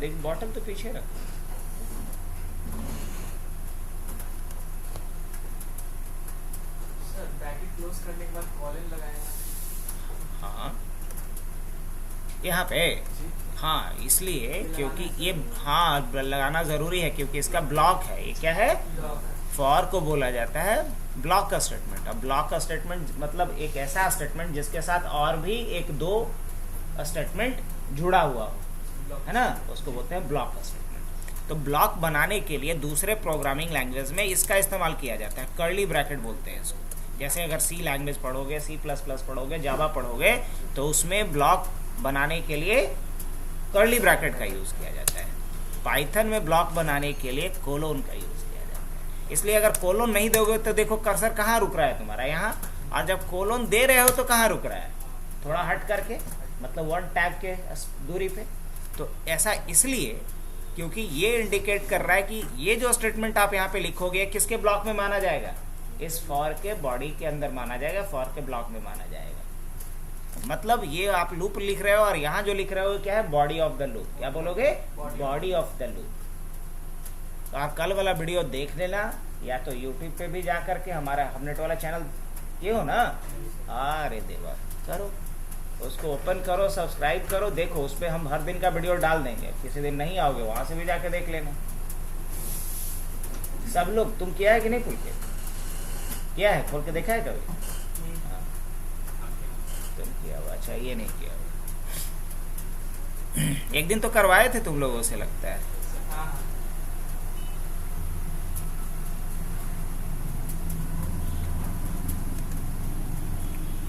देख बॉटल तो पीछे रख। सर ब्रैकेट क्लोज करने के बाद कॉलन लगाएगा। हाँ यहाँ पे, हाँ इसलिए क्योंकि ये हाँ लगाना ज़रूरी है क्योंकि इसका ब्लॉक है। ये क्या है? फॉर को बोला जाता है ब्लॉक का स्टेटमेंट। अब ब्लॉक का स्टेटमेंट मतलब एक ऐसा स्टेटमेंट जिसके साथ और भी एक दो स्टेटमेंट जुड़ा हुआ हो, है ना, उसको बोलते हैं ब्लॉक का स्टेटमेंट। तो ब्लॉक बनाने के लिए दूसरे प्रोग्रामिंग लैंग्वेज में इसका इस्तेमाल किया जाता है, कर्ली ब्रैकेट बोलते हैं इसको। जैसे अगर सी लैंग्वेज पढ़ोगे, C++ पढ़ोगे, जावा पढ़ोगे, तो उसमें ब्लॉक बनाने के लिए कर्ली ब्रैकेट का यूज़ किया जाता है। पाइथन में ब्लॉक बनाने के लिए कोलोन का यूज़ किया जाता है। इसलिए अगर कोलोन नहीं दोगे तो देखो कर्सर कहाँ रुक रहा है तुम्हारा, यहाँ, और जब कोलोन दे रहे हो तो कहाँ रुक रहा है? थोड़ा हट करके, मतलब 1 टैब के दूरी पे। तो ऐसा इसलिए क्योंकि ये इंडिकेट कर रहा है कि ये जो स्टेटमेंट आप यहाँ पे लिखोगे किसके ब्लॉक में माना जाएगा? इस फॉर के बॉडी के अंदर माना जाएगा, फॉर के ब्लॉक में माना जाएगा। मतलब ये आप लूप लिख रहे हो और यहाँ जो लिख रहे हो क्या है? Body of the loop. क्या बोलोगे? Body of the loop. तो आप कल वाला वीडियो देख लेना, या तो यूट्यूब पे भी जा करके हमारा हमनेट वाला चैनल ये हो ना, अरे देवा करो, उसको ओपन करो, सब्सक्राइब करो, देखो उस पर हम हर दिन का वीडियो डाल देंगे। किसी दिन नहीं आओगे वहां से भी जाके देख लेना। सब लोग तुम किया है कि नहीं? खुल के किया है? खोल के देखा है कभी? तुम किया हुआ? अच्छा, ये नहीं किया हुआ। एक दिन तो करवाए थे तुम लोगों से लगता है।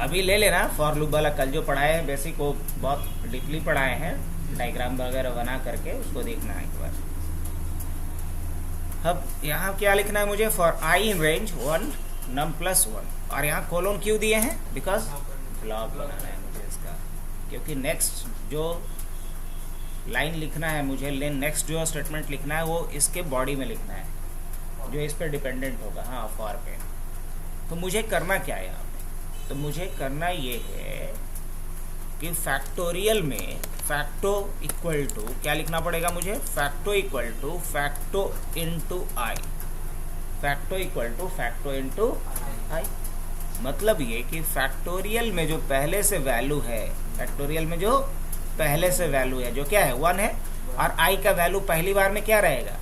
अभी ले लेना फॉर लूप वाला, कल जो पढ़ाए हैं बेसिक वो बहुत डीपली पढ़ाए हैं, डायग्राम वगैरह बना करके उसको देखना एक बार। अब यहाँ क्या लिखना है मुझे? For I in range 1 num+1, और यहाँ कोलोन क्यों दिए हैं? बिकॉज ब्लॉक बनाना है मुझे इसका, क्योंकि नेक्स्ट जो लाइन लिखना है मुझे, नेक्स्ट जो स्टेटमेंट लिखना है वो इसके बॉडी में लिखना है, जो इस पर डिपेंडेंट होगा। हाँ, फॉर पे। तो मुझे करना क्या है यहाँ पे? तो मुझे करना ये है कि फैक्टोरियल में फैक्टो इक्वल टू क्या लिखना पड़ेगा मुझे? Fact equal to fact into I. Fact equal to fact into I मतलब ये कि फैक्टोरियल में जो पहले से वैल्यू है, फैक्टोरियल में जो पहले से वैल्यू है जो क्या है? 1 है, और आई का वैल्यू पहली बार में क्या रहेगा?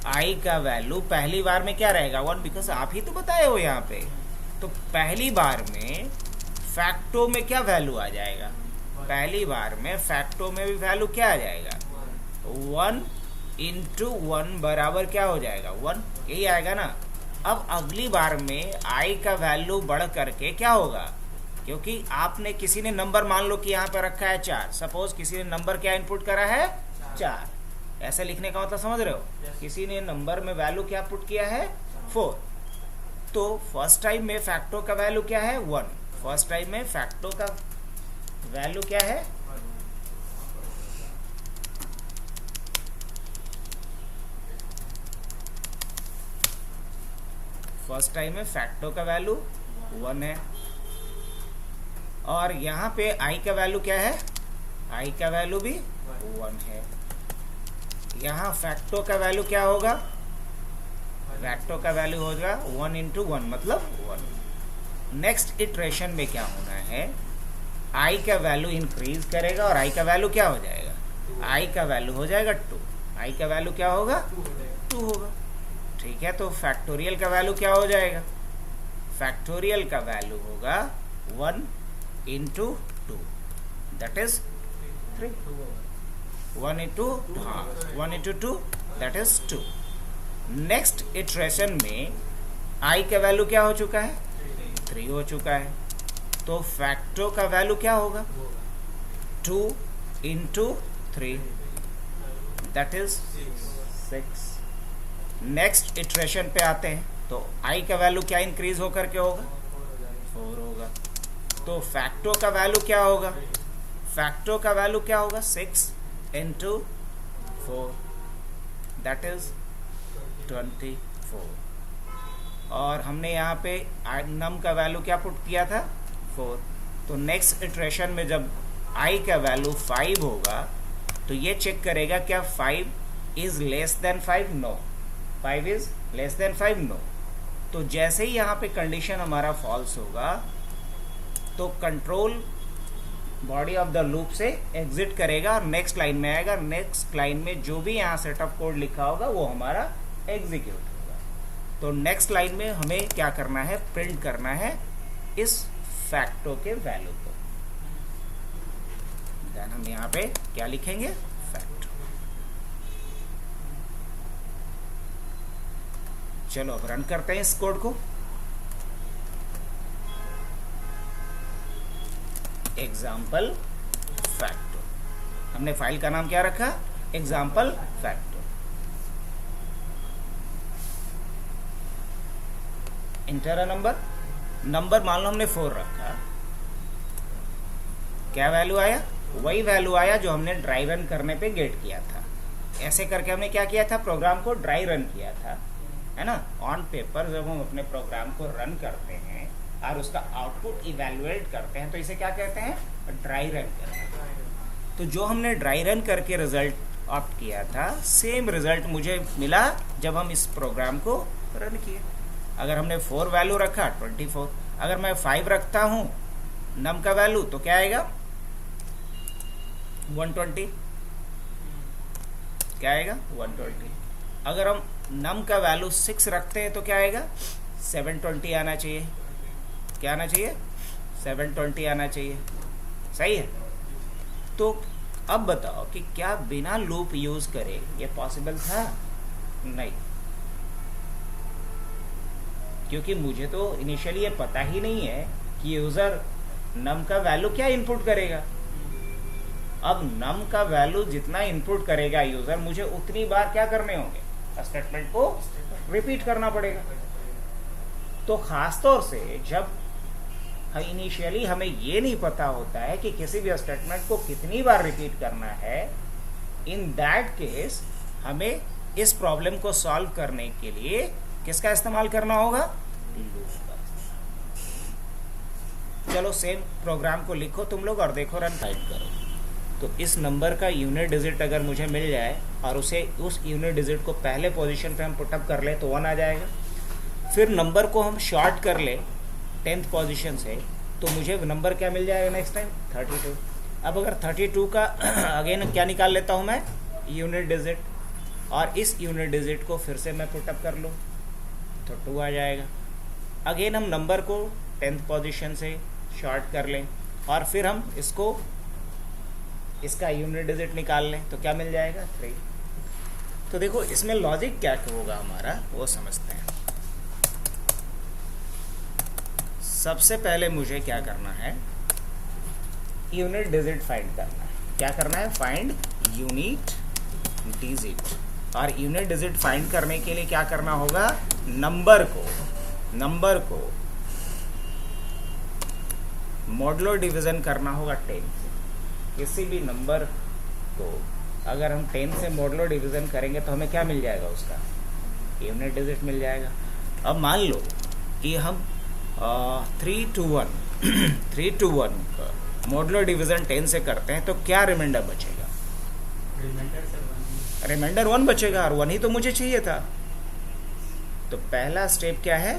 आई का वैल्यू पहली बार में क्या रहेगा? 1, बिकॉज आप ही तो बताए हो यहाँ पे। तो पहली बार में फैक्टो में क्या वैल्यू आ जाएगा? पहली बार में फैक्टो में भी वैल्यू क्या आ जाएगा? 1 इंटू 1 बराबर क्या हो जाएगा? 1, यही आएगा ना। अब अगली बार में आई का वैल्यू बढ़ करके क्या होगा? क्योंकि आपने किसी ने नंबर मान लो कि यहाँ पर रखा है 4, सपोज किसी ने नंबर क्या इनपुट करा है? 4। ऐसे लिखने का मतलब समझ रहे हो? किसी ने नंबर में वैल्यू क्या पुट किया है? 4। तो फर्स्ट टाइम में फैक्टो का वैल्यू क्या है? 1। फर्स्ट टाइम में फैक्टो का वैल्यू क्या है? फर्स्ट टाइम में फैक्टो का वैल्यू 1 है, और यहाँ पे आई का वैल्यू क्या है? आई का वैल्यू भी 1 है। यहाँ फैक्टो का वैल्यू क्या होगा? फैक्टो का वैल्यू होगा 1 इंटू 1 मतलब 1। नेक्स्ट इटरेशन में क्या होना है? आई का वैल्यू इंक्रीज करेगा और आई का वैल्यू क्या हो जाएगा? आई का वैल्यू हो जाएगा 2। आई का वैल्यू क्या होगा? 2 होगा। ठीक है, तो फैक्टोरियल का वैल्यू क्या हो जाएगा? फैक्टोरियल का वैल्यू होगा 1 into 2, that is 3। 1 into 2 that is 2। Next iteration में आई का वैल्यू क्या हो चुका है? 3 हो चुका है। तो फैक्टो का वैल्यू क्या होगा? 2 into 3 that is 6। Next iteration पे आते हैं, तो आई का वैल्यू क्या इंक्रीज होकर के होगा? 4 होगा। तो फैक्टो का वैल्यू क्या होगा? फैक्टो का वैल्यू क्या होगा? 6 इंटू 4 दैट इज 24। और हमने यहाँ पे नम का वैल्यू क्या पुट किया था? 4। तो नेक्स्ट इटरेशन में जब आई का वैल्यू 5 होगा तो ये चेक करेगा क्या 5 is less than 5, no, 5 is less than 5, no. तो जैसे ही यहाँ पे कंडीशन हमारा फॉल्स होगा तो control body of the loop से एग्जिट करेगा और नेक्स्ट लाइन में आएगा। नेक्स्ट लाइन में जो भी यहाँ सेटअप कोड लिखा होगा वो हमारा एग्जीक्यूट होगा। तो नेक्स्ट लाइन में हमें क्या करना है, प्रिंट करना है इस फैक्टो के वैल्यू को। देन हम यहाँ पे क्या लिखेंगे, फैक्टो। चलो अब रन करते हैं इस कोड को। एग्जाम्पल फैक्टो, हमने फाइल का नाम क्या रखा, example facto. Inter a number, number मान लो हमने 4 रखा, क्या वैल्यू आया, वही वैल्यू आया जो हमने ड्राई रन करने पे गेट किया था। ऐसे करके हमने क्या किया था, प्रोग्राम को ड्राई रन किया था, है ना। ऑन पेपर जब हम अपने प्रोग्राम को रन करते हैं और उसका आउटपुट इवैल्यूएट करते हैं तो इसे क्या कहते हैं, ड्राई रन करते हैं। तो जो हमने ड्राई रन करके रिजल्ट ऑप्ट किया था, सेम रिजल्ट मुझे मिला जब हम इस प्रोग्राम को रन किए। अगर हमने 4 वैल्यू रखा 24, अगर मैं 5 रखता हूँ नम का वैल्यू तो क्या आएगा 120, क्या आएगा 120। अगर हम नम का वैल्यू 6 रखते हैं तो क्या आएगा 720 आना चाहिए, क्या आना चाहिए 720 आना चाहिए, सही है। तो अब बताओ कि क्या बिना लूप यूज करे ये पॉसिबल था, नहीं, क्योंकि मुझे तो इनिशियली ये पता ही नहीं है कि यूजर नम का वैल्यू क्या इनपुट करेगा। अब नम का वैल्यू जितना इनपुट करेगा यूजर, मुझे उतनी बार क्या करने होंगे, स्टेटमेंट को रिपीट करना पड़ेगा। तो खासतौर से जब इनिशियली हमें ये नहीं पता होता है कि किसी भी स्टेटमेंट को कितनी बार रिपीट करना है, इन दैट केस हमें इस प्रॉब्लम को सॉल्व करने के लिए किसका इस्तेमाल करना होगा, लूप का। चलो सेम प्रोग्राम को लिखो तुम लोग और देखो, रन टाइप करो। तो इस नंबर का यूनिट डिजिट अगर मुझे मिल जाए और उसे उस यूनिट डिजिट को पहले पोजीशन पे हम पुटअप कर ले तो 1 आ जाएगा। फिर नंबर को हम शॉर्ट कर ले 10th पोजीशन से तो मुझे नंबर क्या मिल जाएगा नेक्स्ट टाइम 32। अब अगर 32 का अगेन क्या निकाल लेता हूँ मैं, यूनिट डिजिट, और इस यूनिट डिजिट को फिर से मैं पुटअप कर लूँ तो 2 आ जाएगा। अगेन हम नंबर को 10th पोजीशन से शॉर्ट कर लें और फिर हम इसका यूनिट डिजिट निकाल लें तो क्या मिल जाएगा 3। तो देखो इसमें लॉजिक क्या होगा हमारा वो समझते हैं। सबसे पहले मुझे क्या करना है, यूनिट डिजिट फाइंड करना है। क्या करना है, फाइंड यूनिट डिजिट। और यूनिट डिजिट फाइंड करने के लिए क्या करना होगा, नंबर को मॉडुलो डिवीजन करना होगा 10 से। किसी भी नंबर को अगर हम 10 से मॉडुलो डिवीजन करेंगे तो हमें क्या मिल जाएगा, उसका यूनिट डिजिट मिल जाएगा। अब मान लो कि हम 3 to 1 का मॉडुलो डिवीजन 10 से करते हैं तो क्या रिमाइंडर बचेगा, रिमाइंडर 1 बचेगा और 1 ही तो मुझे चाहिए था। तो पहला स्टेप क्या है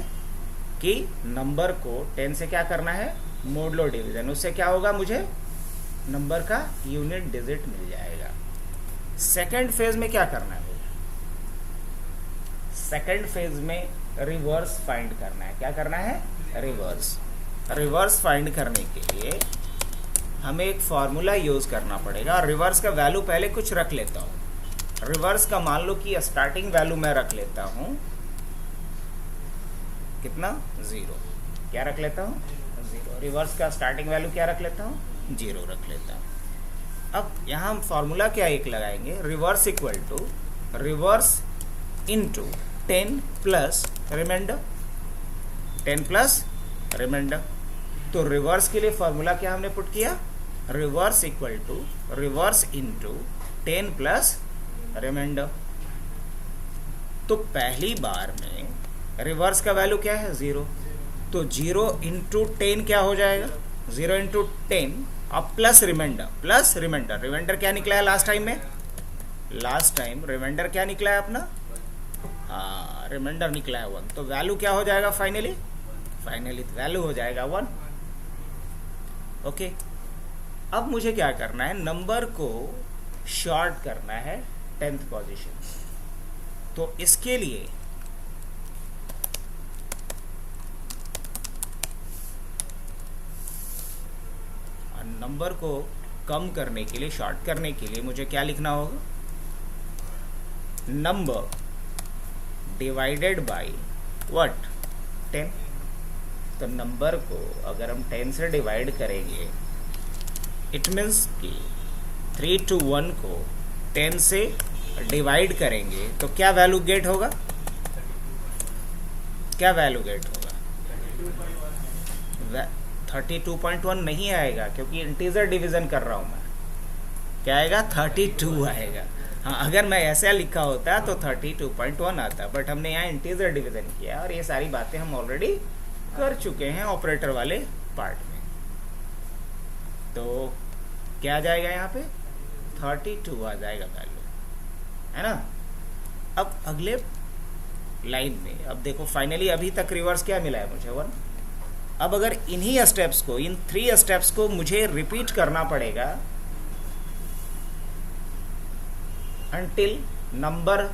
कि नंबर को 10 से क्या करना है, मॉडुलो डिवीजन, उससे क्या होगा, मुझे नंबर का यूनिट डिजिट मिल जाएगा। सेकंड फेज में क्या करना है, सेकंड फेज में रिवर्स फाइंड करना है। क्या करना है, रिवर्स फाइंड करने के लिए हमें एक फॉर्मूला यूज करना पड़ेगा। और रिवर्स का वैल्यू पहले कुछ रख लेता हूँ। रिवर्स का मान लो कि स्टार्टिंग वैल्यू मैं रख लेता हूँ कितना, 0। क्या रख लेता हूँ, 0। रिवर्स का स्टार्टिंग वैल्यू क्या रख लेता हूँ, 0 रख लेता हूँ। अब यहाँ हम फॉर्मूला क्या एक लगाएंगे, reverse equal to reverse into 10 plus reminder, 10 plus reminder. तो रिवर्स के लिए फॉर्मूला क्या हमने पुट किया, reverse equal to reverse into 10 plus reminder. तो पहली बार में रिवर्स का वैल्यू क्या है, 0। तो 0 इंटू 10 क्या हो जाएगा, 0 इंटू 10 अब प्लस रिमाइंडर, रिमाइंडर क्या निकला है लास्ट टाइम में? लास्ट टाइम रिमाइंडर क्या निकला है अपना? हाँ, रिमाइंडर निकला है 1, तो वैल्यू क्या हो जाएगा फाइनली वैल्यू हो जाएगा 1। ओके, अब मुझे क्या करना है, नंबर को शॉर्ट करना है 10th पोजीशन। तो इसके लिए नंबर को कम करने के लिए, शॉर्ट करने के लिए मुझे क्या लिखना होगा? Number divided by what? 10। तो नंबर को अगर हम 10 से डिवाइड करेंगे, इट मीन्स कि 3 to 1 को 10 से डिवाइड करेंगे तो क्या वैल्यू गेट होगा? 32.1 नहीं आएगा, क्योंकि इंटीजर डिवीजन कर रहा हूं मैं। क्या आएगा? 32 आएगा। हाँ, अगर मैं ऐसा लिखा होता तो 32.1 आता, बट हमने यहाँ इंटीजर डिवीजन किया, और ये सारी बातें हम ऑलरेडी कर चुके हैं ऑपरेटर वाले पार्ट में। तो क्या आ जाएगा यहाँ पे? 32 आ जाएगा वैल्यू, है ना। अब अगले लाइन में, अब देखो फाइनली अभी तक रिवर्स क्या मिला है मुझे? 1। अब अगर इन्हीं स्टेप्स को, इन 3 स्टेप्स को मुझे रिपीट करना पड़ेगा अनटिल नंबर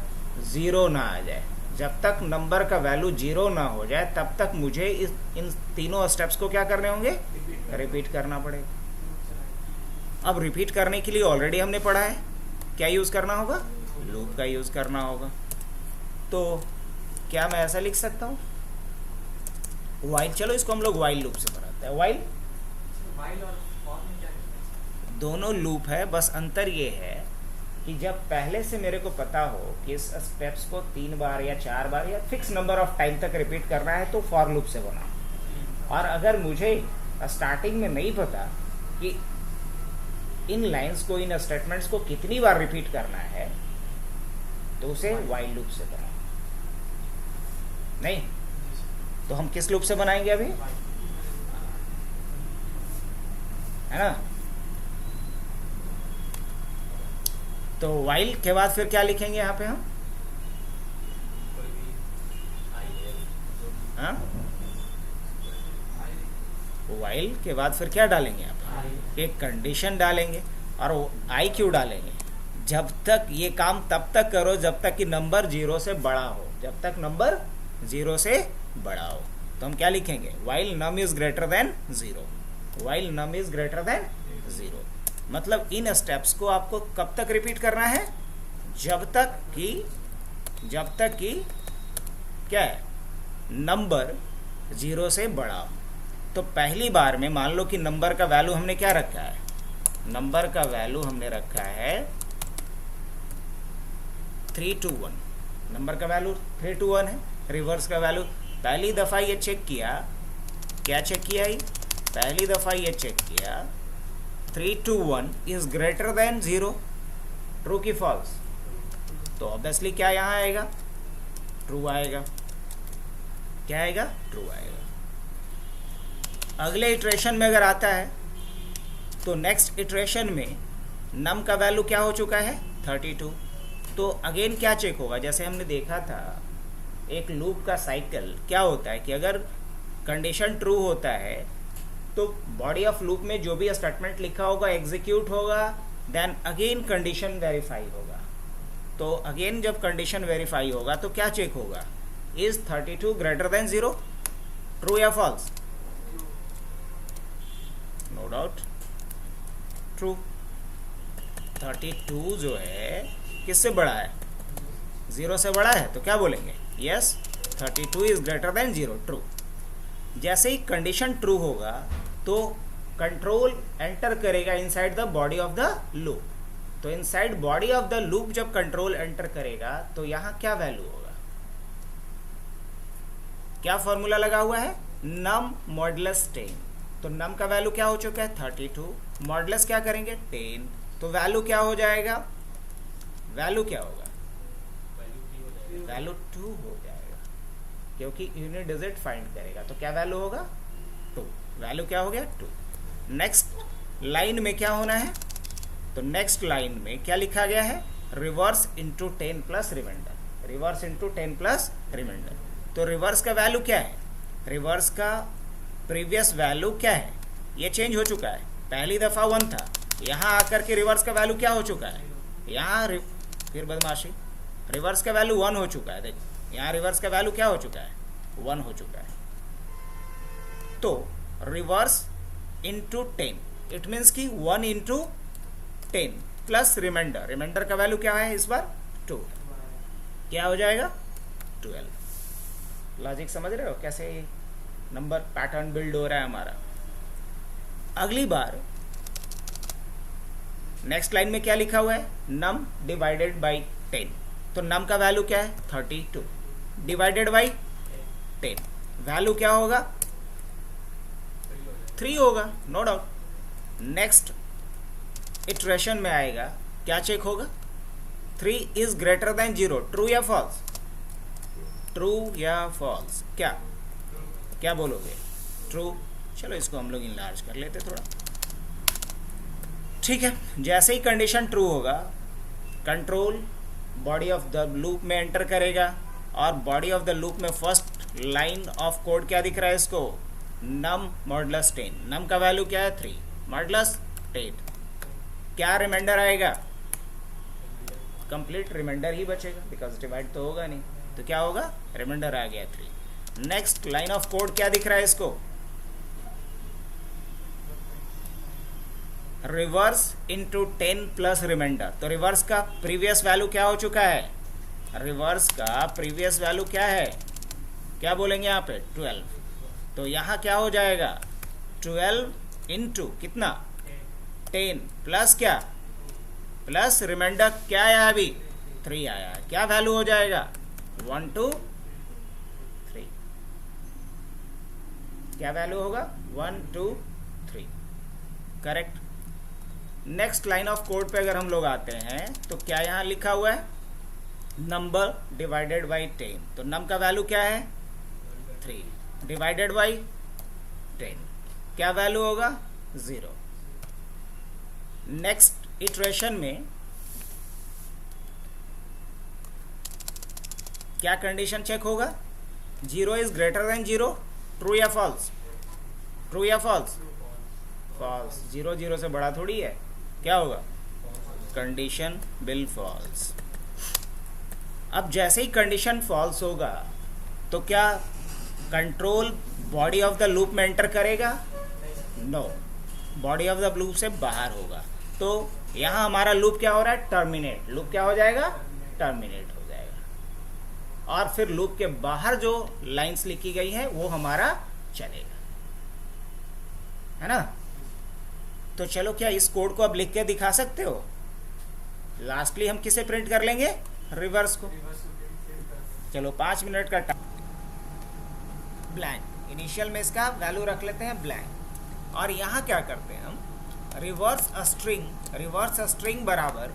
0 ना आ जाए। जब तक नंबर का वैल्यू 0 ना हो जाए तब तक मुझे इन तीनों स्टेप्स को क्या करने होंगे? रिपीट करना पड़ेगा। अब रिपीट करने के लिए ऑलरेडी हमने पढ़ा है, क्या यूज करना होगा? लूप का यूज करना होगा। तो क्या मैं ऐसा लिख सकता हूं? वाइल, चलो इसको हम लोग वाइल लूप से बनाते हैं। वाइल और फॉर में क्या difference है? दोनों लूप है, बस अंतर ये है कि जब पहले से मेरे को पता हो कि इस स्टेप्स को 3 बार या 4 बार या फिक्स नंबर ऑफ टाइम तक रिपीट करना है तो फॉर लूप से बना। और अगर मुझे स्टार्टिंग में नहीं पता कि इन लाइंस को, इन स्टेटमेंट्स को कितनी बार रिपीट करना है, तो उसे वाइल लूप से बना। नहीं तो हम किस लूप से बनाएंगे अभी? है ना। तो वाइल के बाद फिर क्या लिखेंगे यहाँ पे हम? हाँ, वाइल के बाद फिर क्या डालेंगे यहाँ पे? एक कंडीशन डालेंगे। और आई क्यों डालेंगे? जब तक ये काम तब तक करो जब तक कि नंबर 0 से बड़ा हो। जब तक नंबर 0 से बड़ा हो तो हम क्या लिखेंगे? While num is greater than 0। While num is greater than 0 मतलब इन स्टेप्स को आपको कब तक रिपीट करना है? जब तक कि क्या है? नंबर 0 से बड़ा हो। तो पहली बार में मान लो कि नंबर का वैल्यू हमने क्या रखा है? नंबर का वैल्यू हमने रखा है 3 to 1। नंबर का वैल्यू 3 to 1 है। रिवर्स का वैल्यू पहली दफा ये चेक किया, क्या चेक किया ही? पहली दफा ये चेक किया 3 to 1 is greater than 0। True की फॉल्स? तो ऑब्वियसली क्या यहाँ आएगा? ट्रू आएगा। क्या आएगा? ट्रू आएगा। अगले इटरेशन में अगर आता है तो नेक्स्ट इटरेशन में नम का वैल्यू क्या हो चुका है? 32। तो अगेन क्या चेक होगा? जैसे हमने देखा था एक लूप का साइकिल क्या होता है कि अगर कंडीशन ट्रू होता है तो बॉडी ऑफ लूप में जो भी स्टेटमेंट लिखा होगा एग्जीक्यूट होगा, देन अगेन कंडीशन वेरीफाई होगा। तो अगेन जब कंडीशन वेरीफाई होगा तो क्या चेक होगा? Is 32 greater than 0? ट्रू या फॉल्स? No doubt true. 32 जो है किससे बड़ा है? 0 से बड़ा है। तो क्या बोलेंगे? Yes, 32 is greater than 0। True. जैसे ही कंडीशन ट्रू होगा तो कंट्रोल एंटर करेगा inside the body of the loop. तो inside body of the loop जब कंट्रोल एंटर करेगा तो यहां क्या वैल्यू होगा? क्या फॉर्मूला लगा हुआ है? नम मॉडुलस 10। तो नम का वैल्यू क्या हो चुका है? 32। मॉडुलस क्या करेंगे? 10। तो वैल्यू क्या हो जाएगा? वैल्यू क्या होगा? वैल्यू 2 हो जाएगा, क्योंकि यूनिट डिजिट फाइंड करेगा। तो क्या वैल्यू होगा? 2। वैल्यू क्या हो गया? 2। नेक्स्ट लाइन में क्या होना है, तो नेक्स्ट लाइन में क्या लिखा गया है, reverse into 10 plus reminder, reverse into 10 plus reminder. तो रिवर्स का वैल्यू क्या है, रिवर्स का प्रीवियस वैल्यू क्या है, ये चेंज हो चुका है। पहली दफ़ा 1 था, यहाँ आकर के रिवर्स का वैल्यू क्या हो चुका है, यहाँ फिर बदमाशी, रिवर्स का वैल्यू 1 हो चुका है। देखो यहाँ रिवर्स का वैल्यू क्या हो चुका है, 1 हो चुका है। तो रिवर्स इंटू 10, इट मीन्स कि 1 इंटू 10 प्लस रिमाइंडर, रिमाइंडर का वैल्यू क्या है इस बार 2, क्या हो जाएगा 12। लॉजिक समझ रहे हो कैसे नंबर पैटर्न बिल्ड हो रहा है हमारा। अगली बार नेक्स्ट लाइन में क्या लिखा हुआ है, नम डिवाइडेड बाई 10, तो नम का वैल्यू क्या है 32 डिवाइडेड बाई 10, वैल्यू क्या होगा 3 होगा, नो डाउट। नेक्स्ट इटरेशन में आएगा, क्या चेक होगा, 3 इज ग्रेटर देन 0, ट्रू या फॉल्स, ट्रू या फॉल्स, क्या बोलोगे, ट्रू। चलो इसको हम लोग इनलार्ज कर लेते थोड़ा, ठीक है। जैसे ही कंडीशन ट्रू होगा, control body of the loop में एंटर करेगा, और बॉडी ऑफ द लूप में फर्स्ट लाइन ऑफ कोड क्या दिख रहा है इसको, नम मॉडुलस 10, नम का वैल्यू क्या है 3 मॉडुलस 8, क्या रिमाइंडर आएगा, कंप्लीट रिमाइंडर ही बचेगा, बिकॉज डिवाइड तो होगा नहीं, तो क्या होगा रिमाइंडर आ गया 3। नेक्स्ट लाइन ऑफ कोड क्या दिख रहा है इसको, रिवर्स इंटू 10 प्लस रिमाइंडर, तो रिवर्स का प्रीवियस वैल्यू क्या हो चुका है, रिवर्स का प्रीवियस वैल्यू क्या है, क्या बोलेंगे यहाँ पे 12, तो यहाँ क्या हो जाएगा 12 इंटू कितना 10 प्लस क्या, प्लस रिमाइंडर क्या आया अभी 3 आया, क्या वैल्यू हो जाएगा 1 2 3, क्या वैल्यू होगा 1 2 3, correct. Next line of code पे अगर हम लोग आते हैं तो क्या यहाँ लिखा हुआ है, नंबर डिवाइडेड बाई 10, तो नम का वैल्यू क्या है 3 डिवाइडेड बाई 10, क्या वैल्यू होगा 0। नेक्स्ट इटरेशन में क्या कंडीशन चेक होगा, 0 इज ग्रेटर देन 0, ट्रू या फॉल्स, ट्रू या फॉल्स, फॉल्स, 0 0 से बड़ा थोड़ी है, क्या होगा कंडीशन बिल फॉल्स। अब जैसे ही कंडीशन फॉल्स होगा तो क्या control body of the loop में एंटर करेगा, no, body of the loop से बाहर होगा। तो यहाँ हमारा लूप क्या हो रहा है, टर्मिनेट, लूप क्या हो जाएगा टर्मिनेट हो जाएगा, और फिर लूप के बाहर जो लाइंस लिखी गई है वो हमारा चलेगा, है ना। तो चलो क्या इस कोड को अब लिख के दिखा सकते हो, लास्टली हम किसे प्रिंट कर लेंगे, रिवर्स को। चलो 5 मिनट का टाइम, ब्लैंक, इनिशियल में इसका वैल्यू रख लेते हैं ब्लैंक, और यहाँ क्या करते हैं हम, रिवर्स अ स्ट्रिंग बराबर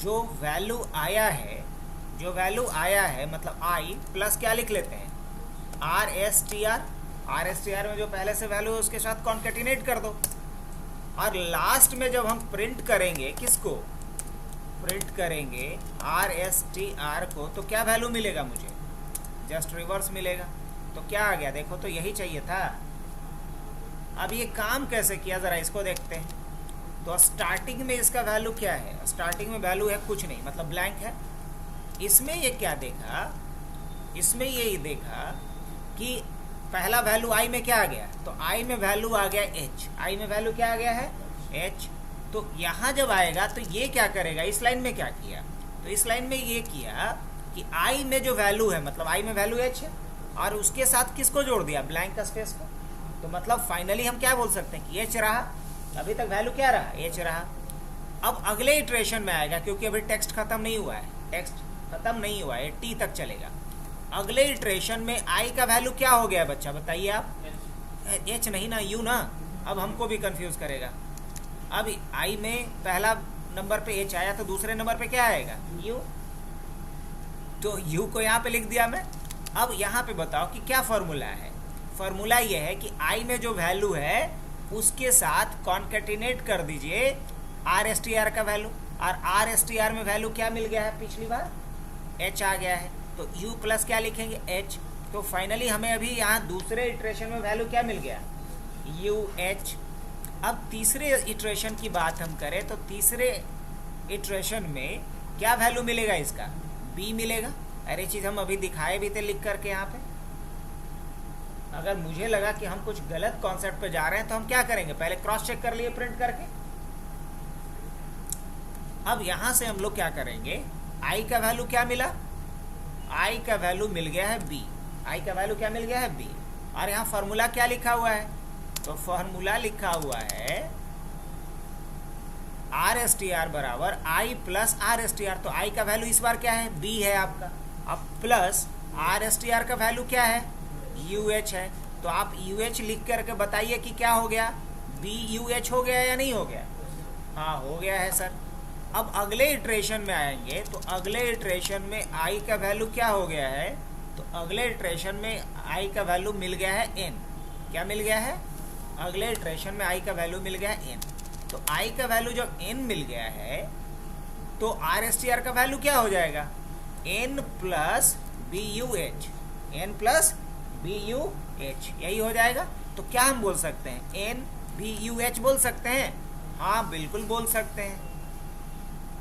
जो वैल्यू आया है मतलब आई प्लस क्या लिख लेते हैं RSTR में जो पहले से वैल्यू है उसके साथ कॉन्केटिनेट कर दो, और लास्ट में जब हम प्रिंट करेंगे किसको, प्रिंट करेंगे RSTR को, तो क्या वैल्यू मिलेगा मुझे, जस्ट रिवर्स मिलेगा। तो क्या आ गया देखो, तो यही चाहिए था। अब ये काम कैसे किया जरा इसको देखते हैं। तो स्टार्टिंग में इसका वैल्यू क्या है, स्टार्टिंग में वैल्यू है कुछ नहीं, मतलब ब्लैंक है। इसमें ये क्या देखा, इसमें ये देखा कि पहला वैल्यू आई में क्या आ गया, तो आई में वैल्यू आ गया h, आई में वैल्यू क्या आ गया है h। तो यहाँ जब आएगा तो ये क्या करेगा, इस लाइन में क्या किया, तो इस लाइन में ये किया कि आई में जो वैल्यू है मतलब आई में वैल्यू h है, और उसके साथ किसको जोड़ दिया, ब्लैंक का स्पेस को। तो मतलब फाइनली हम क्या बोल सकते हैं कि h रहा, अभी तक वैल्यू क्या रहा, h रहा। अब अगले इटरेशन में आएगा, क्योंकि अभी टेक्स्ट खत्म नहीं हुआ है, टेक्स्ट खत्म नहीं हुआ है, t तक चलेगा। अगले इटरेशन में i का वैल्यू क्या हो गया बच्चा, बताइए आप, h नहीं ना, u ना। अब हमको भी कंफ्यूज करेगा। अब i में पहला नंबर पे h आया तो दूसरे नंबर पे क्या आएगा, u, तो u को यहाँ पे लिख दिया मैं। अब यहाँ पे बताओ कि क्या फॉर्मूला है, फॉर्मूला ये है कि आई में जो वैल्यू है उसके साथ कॉन्केटिनेट कर दीजिए आर एस टी आर का वैल्यू, और आर एस टी आर में वैल्यू क्या मिल गया है पिछली बार, एच आ गया है, तो यू प्लस क्या लिखेंगे, एच। तो फाइनली हमें अभी यहाँ दूसरे इटरेशन में वैल्यू क्या मिल गया, यू एच। अब तीसरे इटरेशन की बात हम करें तो तीसरे इटरेशन में क्या वैल्यू मिलेगा इसका, बी मिलेगा। अरे चीज़ हम अभी दिखाए भी थे लिख करके यहाँ पे। अगर मुझे लगा कि हम कुछ गलत कॉन्सेप्ट पे जा रहे हैं तो हम क्या करेंगे, पहले क्रॉस चेक कर लिए प्रिंट करके। अब यहाँ से हम लोग क्या करेंगे, आई का वैल्यू क्या मिला, आई का वैल्यू मिल गया है बी, आई का वैल्यू क्या मिल गया है बी। और यहाँ फॉर्मूला क्या लिखा हुआ है, तो फॉर्मूला लिखा हुआ है आर एस टी आर बराबर I plus R S T R. तो आई का वैल्यू इस बार क्या है, बी है आपका। अब plus R S T R का वैल्यू क्या है, यू एच है। तो आप यू एच लिख करके बताइए कि क्या हो गया, बी यू एच हो गया या नहीं हो गया, हाँ हो गया है सर। अब अगले इटरेशन में आएंगे तो अगले इटरेशन में आई का वैल्यू क्या हो गया है, तो अगले इटरेशन में आई का वैल्यू मिल गया है एन। क्या मिल गया है, अगले इटरेशन में आई का वैल्यू मिल गया है एन। तो आई का वैल्यू जब एन मिल गया है तो आर एस टी आर का वैल्यू क्या हो जाएगा, N plus B U H, N plus B U H, यही हो जाएगा। तो क्या हम बोल सकते हैं, एन बी यू एच बोल सकते हैं, हाँ बिल्कुल बोल सकते हैं।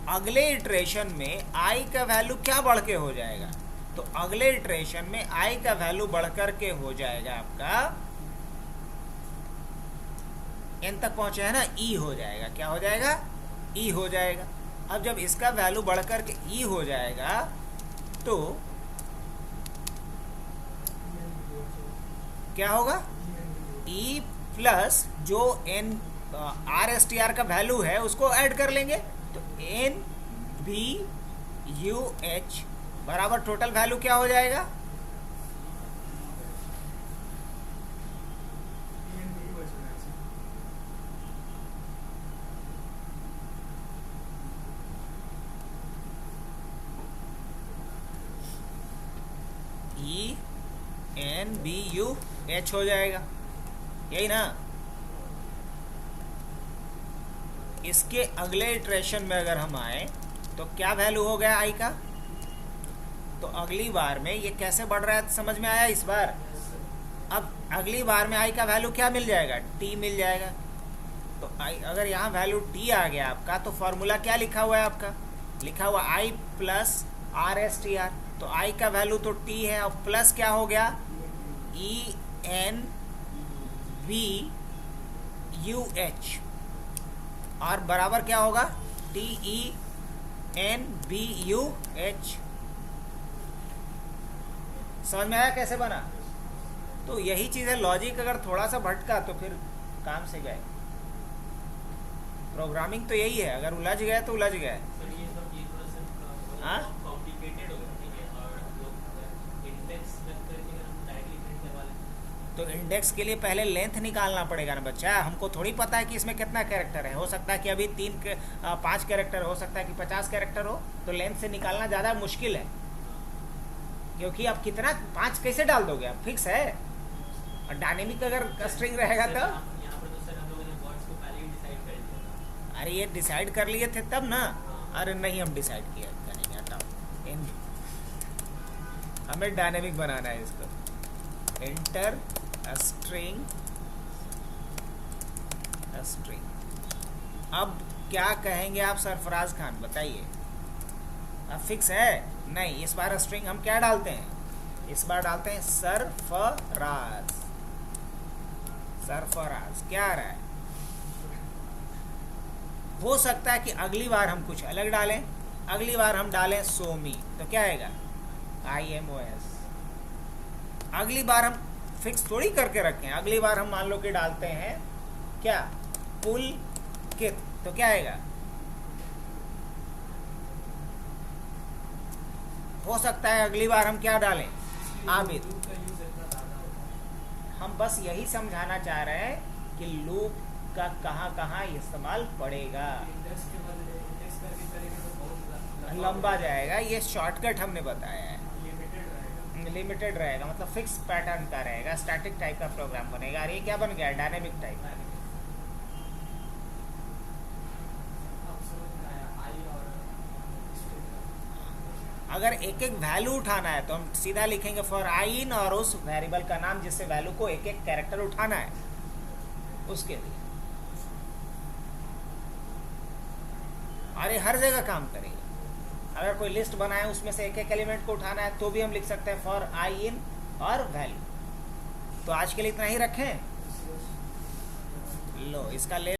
अगले इटरेशन में आई का वैल्यू क्या बढ़ के हो जाएगा, तो अगले इटरेशन में आई का वैल्यू बढ़कर के हो जाएगा आपका, एन तक पहुंचे है ना, ई हो जाएगा। क्या हो जाएगा, ई हो जाएगा। अब जब इसका वैल्यू बढ़कर के ई हो जाएगा तो क्या होगा, ई प्लस जो N R S T R का वैल्यू है उसको ऐड कर लेंगे, तो एन बी यू एच बराबर टोटल वैल्यू क्या हो जाएगा, E N B U H हो जाएगा, यही ना। इसके अगले इटरेशन में अगर हम आए तो क्या वैल्यू हो गया आई का, तो अगली बार में ये कैसे बढ़ रहा है समझ में आया इस बार। अब अगली बार में आई का वैल्यू क्या मिल जाएगा, टी मिल जाएगा। तो आई अगर यहाँ वैल्यू टी आ गया आपका तो फॉर्मूला क्या लिखा हुआ है आपका, लिखा हुआ I plus R S T R. तो आई का वैल्यू तो टी है और प्लस क्या हो गया, E N B U H, और बराबर क्या होगा, T E N B U H. समझ में आया कैसे बना। तो यही चीज़ है, लॉजिक अगर थोड़ा सा भटका तो फिर काम से गए। प्रोग्रामिंग तो यही है, अगर उलझ गए तो उलझ गए। हाँ तो इंडेक्स के लिए पहले लेंथ निकालना पड़ेगा ना बच्चा, हमको थोड़ी पता है कि इसमें कितना कैरेक्टर है। हो सकता है कि अभी 5 कैरेक्टर, हो सकता है कि 50 कैरेक्टर हो, तो लेंथ से निकालना ज़्यादा मुश्किल है, क्योंकि आप कितना 5 कैसे डाल दोगे, आप फिक्स है। और डायनेमिक अगर स्ट्रिंग रहेगा तो अरे ये डिसाइड कर लिए थे तब ना, अरे नहीं हम डिसाइड किया करेंगे, हटाओ। हमें डायनेमिक बनाना है इसको, एंटर स्ट्रिंग। अब क्या कहेंगे आप सरफराज खान बताइए, अब फिक्स है नहीं, इस बार स्ट्रिंग हम क्या डालते हैं, इस बार डालते हैं सरफराज। सरफराज क्या आ रहा है, हो सकता है कि अगली बार हम कुछ अलग डालें, अगली बार हम डालें सोमी, तो क्या आएगा IMOS। अगली बार हम फिक्स थोड़ी करके रखें, अगली बार हम मान लो कि डालते हैं क्या पुल कित, तो क्या आएगा, हो सकता है अगली बार हम क्या डालें आबिद। हम बस यही समझाना चाह रहे हैं कि लूप का कहाँ कहाँ इस्तेमाल पड़ेगा। लंबा जाएगा, ये शॉर्टकट हमने बताया है। लिमिटेड रहेगा, मतलब फिक्स पैटर्न का रहेगा, स्टैटिक टाइप का प्रोग्राम बनेगा। और ये क्या बन गया, डायनेमिक टाइप। अब समझ में आया आई और स्ट्रिंग। अगर एक एक वैल्यू उठाना है तो हम सीधा लिखेंगे फॉर आई इन, और उस वेरिएबल का नाम जिससे वैल्यू को एक एक कैरेक्टर उठाना है उसके लिए। और ये हर जगह काम करेगा। अगर कोई लिस्ट बनाए उसमें से एक एक एलिमेंट को उठाना है तो भी हम लिख सकते हैं फॉर आई इन और वैल्यू। तो आज के लिए इतना ही रखें। लो इसका ले